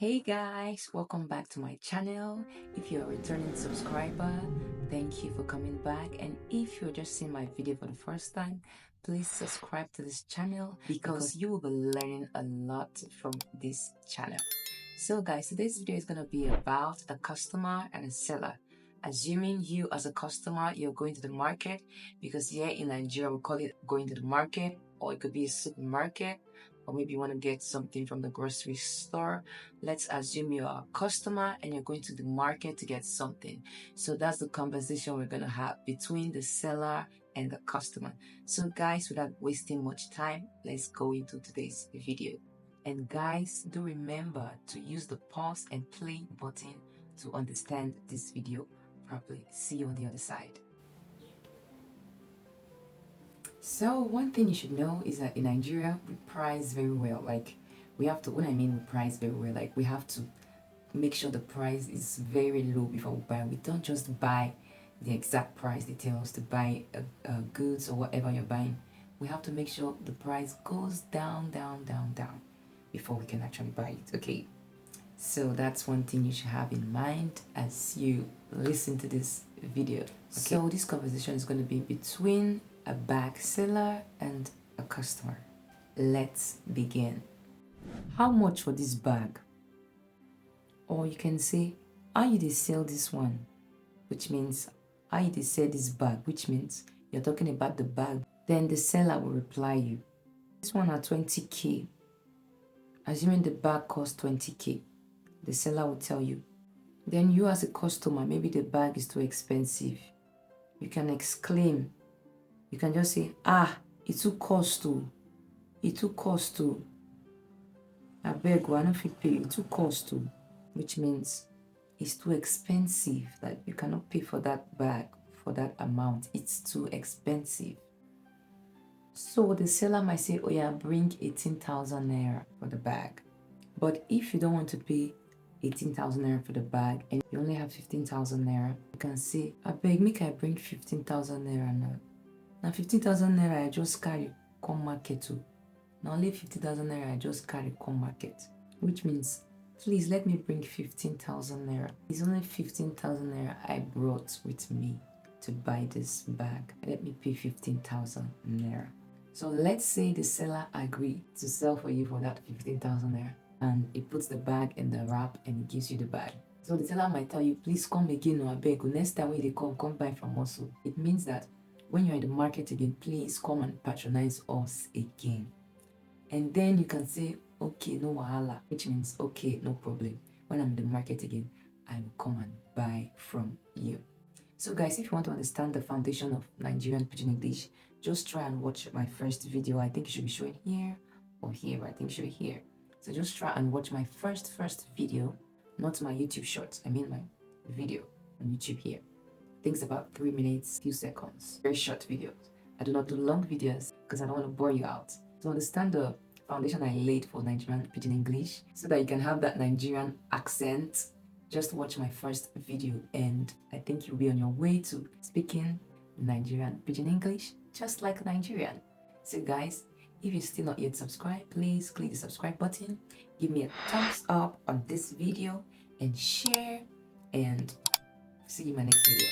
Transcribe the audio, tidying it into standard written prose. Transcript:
Hey guys, welcome back to my channel. If you're a returning subscriber, thank you for coming back. And if you're just seeing my video for the first time, please subscribe to this channel because you will be learning a lot from this channel. So guys, today's video is going to be about a customer and a seller. Assuming you as a customer, you're going to the market, because here in Nigeria we call it going to the market, or it could be a supermarket, or maybe you want to get something from the grocery store. Let's assume you're a customer and you're going to the market to get something. So that's the conversation we're going to have between the seller and the customer. So guys, without wasting much time, let's go into today's video. And guys, do remember to use the pause and play button to understand this video properly. See you on the other side. So one thing you should know is that in Nigeria, we price very well. Like we have to, when I mean we price very well, like we have to make sure the price is very low before we buy. We don't just buy the exact price they tell us to buy goods or whatever you're buying. We have to make sure the price goes down before we can actually buy it. Okay, so that's one thing you should have in mind as you listen to this video. Okay. So this conversation is going to be between a bag seller and a customer. Let's begin. How much for this bag? Or you can say, how you they sell this one? Which means, how you they sell this bag? Which means you're talking about the bag. Then the seller will reply you. This one at 20k. Assuming the bag costs 20k. The seller will tell you. Then you as a customer, maybe the bag is too expensive. You can exclaim. You can just say, it too cost to. It too cost to. I beg, I don't fit pay. It too cost to. Which means it's too expensive. That you cannot pay for that bag for that amount. It's too expensive. So the seller might say, oh yeah, bring 18,000 naira for the bag. But if you don't want to pay 18,000 naira for the bag and you only have 15,000 naira, you can say, I beg, make I bring 15,000 naira now. Now 15,000 naira I just carry come market too. Now only 50,000 naira I just carry come market. Which means, please let me bring 15,000 naira. It's only 15,000 naira I brought with me to buy this bag. Let me pay 15,000 naira. So let's say the seller agreed to sell for you for that 15,000 naira. And he puts the bag in the wrap and he gives you the bag. So the seller might tell you, please come again or I beg. Next time when they come buy from us. It means that when you're in the market again, please come and patronize us again. And then you can say, okay, no wahala, which means, okay, no problem. When I'm in the market again, I will come and buy from you. So guys, if you want to understand the foundation of Nigerian Pidgin English, just try and watch my first video. I think it should be showing here or here. I think it should be here. So just try and watch my first video, not my YouTube shorts. I mean my video on YouTube here. Things about 3 minutes, few seconds. Very short videos. I do not do long videos because I don't want to bore you out. To understand the foundation I laid for Nigerian Pidgin English, so that you can have that Nigerian accent, just watch my first video and I think you'll be on your way to speaking Nigerian Pidgin English just like Nigerian. So guys, if you're still not yet subscribed, please click the subscribe button, give me a thumbs up on this video and share, and see you in my next video.